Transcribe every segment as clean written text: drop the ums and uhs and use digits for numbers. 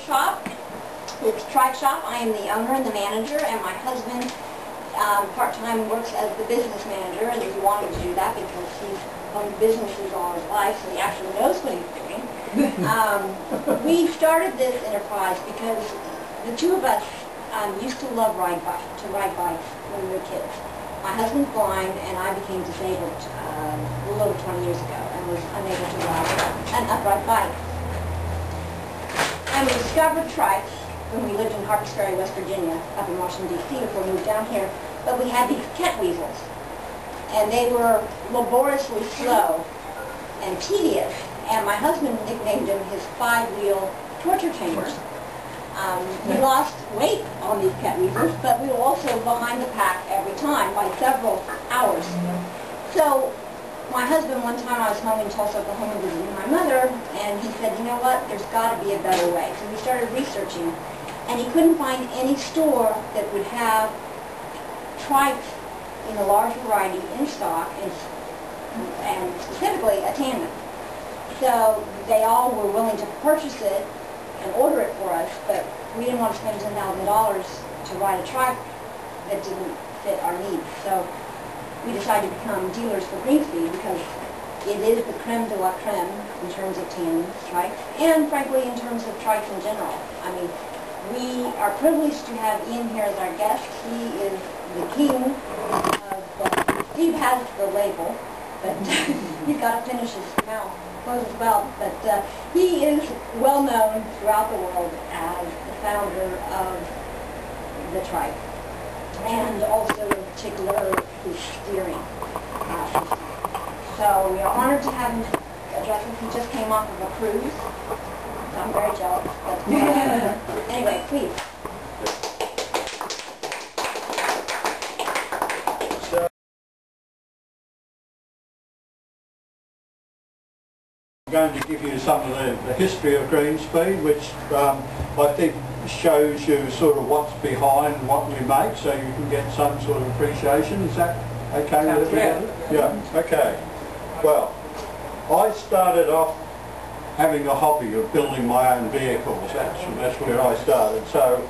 shop. It's Trike Shoppe. I am the owner and the manager, and my husband part-time works as the business manager, and he wanted to do that because he's owned businesses all his life, so he actually knows what he's doing. We started this enterprise because the two of us used to love ride bikes when we were kids. My husband's blind, and I became disabled a little over 20 years ago and was unable to ride an upright bike. And we discovered trikes when we lived in Harpers Ferry, West Virginia, up in Washington, D.C. before we moved down here. But we had these cat weasels, and they were laboriously slow and tedious, and my husband nicknamed them his five-wheel torture chamber. We lost weight on these cat weasels, but we were also behind the pack every time by several hours. So my husband, one time I was home in Tulsa, Oklahoma, visiting my mother, and he said, you know what, there's got to be a better way. So we started researching, and he couldn't find any store that would have trikes in a large variety in stock, and specifically a tandem. So they all were willing to purchase it and order it for us, but we didn't want to spend $10,000 to ride a trike that didn't fit our needs. So we decided to become dealers for Greenspeed because it is the creme de la creme in terms of tandem trikes, and frankly in terms of trikes in general. I mean, we are privileged to have Ian here as our guest. He is the king of, Steve has the label, but he's got to finish his mouth close as well. But he is well known throughout the world as the founder of the trike, and also in particular his steering system. So we are honored to have him address us. He just came off of a cruise, so I'm very jealous. But anyway, please. I'm going to give you some of the history of Greenspeed, which I think shows you sort of what's behind what we make, so you can get some sort of appreciation. Is that okay with everybody? Yeah, okay. Well, I started off having a hobby of building my own vehicles. That's where I started. So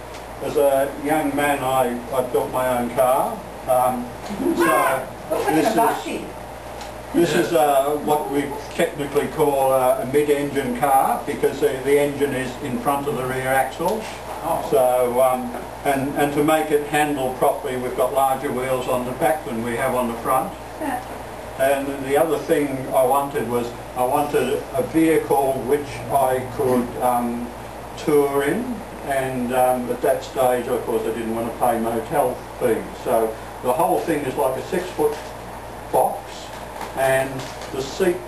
as a young man I built my own car. This is what we technically call a mid-engine car, because the engine is in front of the rear axle. Oh. So, and to make it handle properly, we've got larger wheels on the back than we have on the front. Yeah. And the other thing I wanted was, I wanted a vehicle which I could tour in, and at that stage, of course, I didn't want to pay motel fees. So the whole thing is like a 6-foot box, and the seat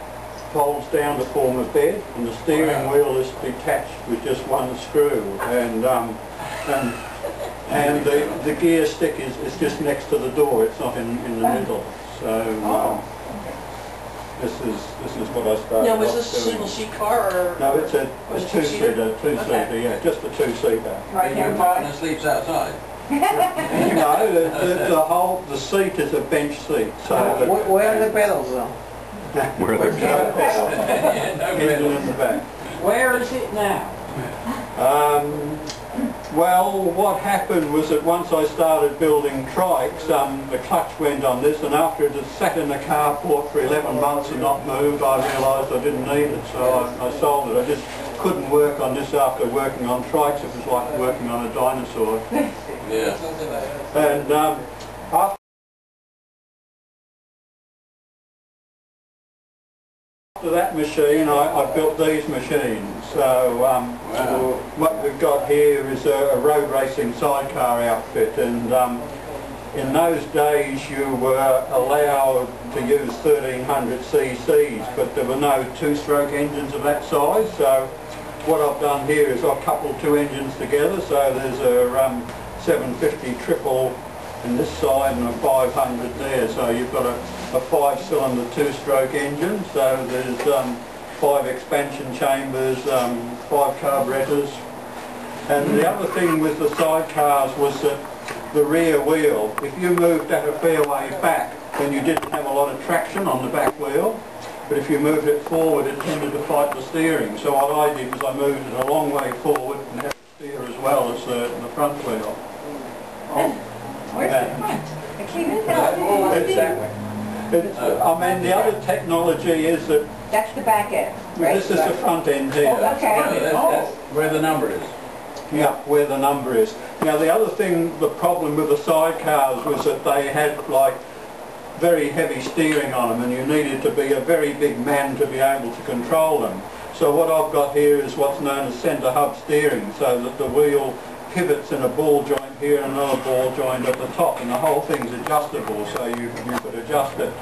folds down to form a bed, and the steering wheel is detached with just one screw, and the gear stick is just next to the door. It's not in the middle. So this is what I started. Now, was this a single seat car, or no? It's a two-seater. Okay. Yeah, just a two-seater. And your partner sleeps outside. No, the seat is a bench seat. So where are the pedals though? Where are the pedals? Engine in the back. Where is it now? Well, what happened was that once I started building trikes, the clutch went on this, and after it had sat in the carport for 11 months and not moved, I realised I didn't need it, so I sold it. I just couldn't work on this after working on trikes. It was like working on a dinosaur. Yeah. And after that machine, I built these machines. So what we've got here is a road racing sidecar outfit, and in those days you were allowed to use 1300 cc's, but there were no two-stroke engines of that size. So what I've done here is I've coupled two engines together, so there's a 750 triple in this side and a 500 there, so you've got a 5-cylinder two-stroke engine. So there's 5 expansion chambers, 5 carburetors, and the other thing with the sidecars was that the rear wheel, if you moved that a fair way back, then you didn't have a lot of traction on the back wheel, but if you moved it forward it tended to fight the steering. So what I did was I moved it a long way forward and had here as well as the front wheel. Where's the front? I came in there. I mean, the other technology is that That's the back end, right? this is the front end here. Oh, okay. That's where the number is. Yeah, where the number is. Now the other thing, the problem with the sidecars was that they had like very heavy steering on them, and you needed to be a very big man to be able to control them. So what I've got here is what's known as centre hub steering, so that the wheel pivots in a ball joint here and another ball joint at the top, and the whole thing's adjustable, so you could adjust it.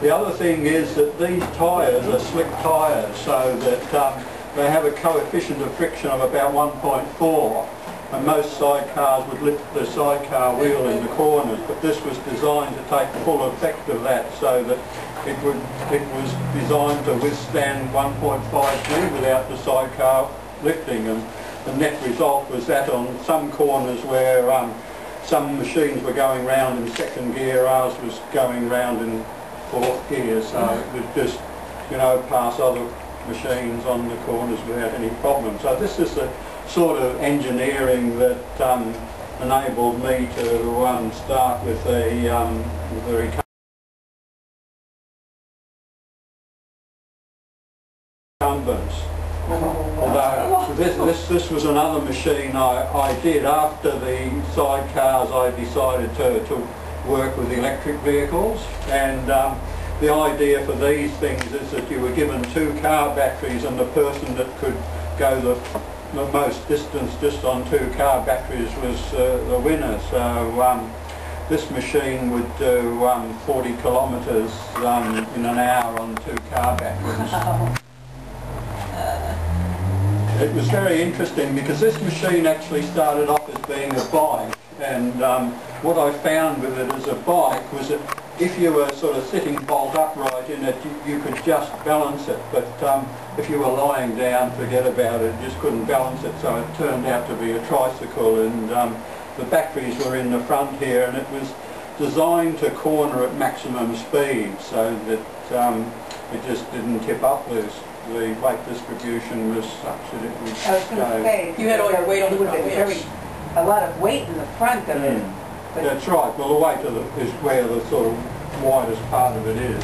The other thing is that these tyres are slick tyres, so that they have a coefficient of friction of about 1.4, and most sidecars would lift the sidecar wheel in the corners, but this was designed to take full effect of that, so that it was designed to withstand 1.5 G without the sidecar lifting, and the net result was that on some corners where some machines were going round in second gear, ours was going round in fourth gear, so it would just, you know, pass other machines on the corners without any problem. So this is the sort of engineering that enabled me to start with the recumbents. Although this was another machine I did after the sidecars. I decided to work with electric vehicles, and the idea for these things is that you were given 2 car batteries, and the person that could go the most distance just on 2 car batteries was the winner. So this machine would do 40 kilometres in an hour on 2 car batteries. It was very interesting because this machine actually started off as being a bike, and what I found with it as a bike was that if you were sort of sitting bolt upright in it, you could just balance it, but if you were lying down, forget about it, you just couldn't balance it, so it turned out to be a tricycle, and the batteries were in the front here, and it was designed to corner at maximum speed so that it just didn't tip upwards. The weight distribution was such that it would I was going to say, You had all your weight on the front wheels. a lot of weight in the front of it. But That's right. Well, the weight of is where the sort of widest part of it is.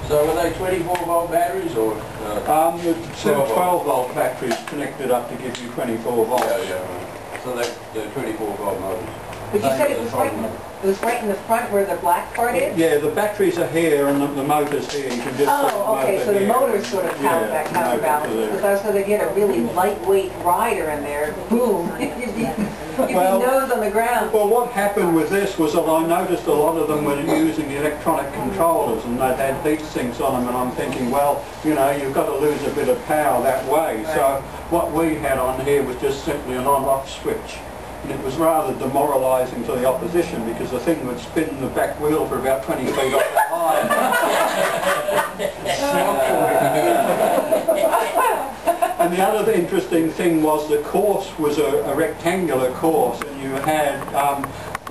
So were they 24-volt batteries or? The two 12-volt batteries connected up to give you 24 volts. Yeah, right. So they're 24-volt motors. But you said it was right in the front where the black part is? Yeah, the batteries are here and the motor's here. You can just Oh, okay, so the motor's sort of counterbalance. Because I was going to get a really lightweight rider in there, boom, you'd be nose on the ground. Well, what happened with this was that I noticed a lot of them were using electronic controllers, and they had heat sinks on them, and I'm thinking, well, you know, you've got to lose a bit of power that way. Right. So what we had on here was just simply an on-off switch. And it was rather demoralising to the opposition because the thing would spin the back wheel for about 20 feet off the line. And the other interesting thing was the course was a rectangular course, and you had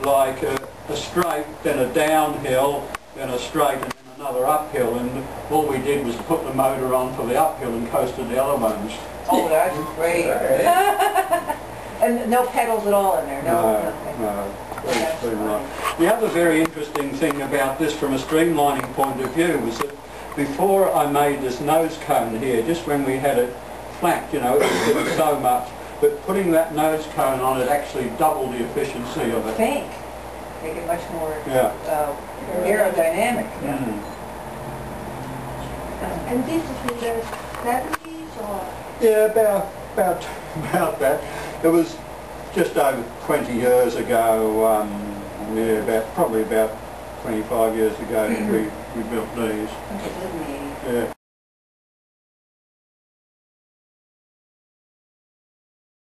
like a straight, then a downhill, then a straight, and then another uphill, and all we did was put the motor on for the uphill and coasted the other ones. Oh, that's great. And no pedals at all in there? No. Very streamlined. The other very interesting thing about this from a streamlining point of view was that before I made this nose cone here, just when we had it flat, you know, it was doing so much, but putting that nose cone on it actually doubled the efficiency of it. Make it much more aerodynamic. Mm. And this is in the 70s or? Yeah, about that. It was just over 20 years ago, probably about 25 years ago that we built these. Okay, Yeah.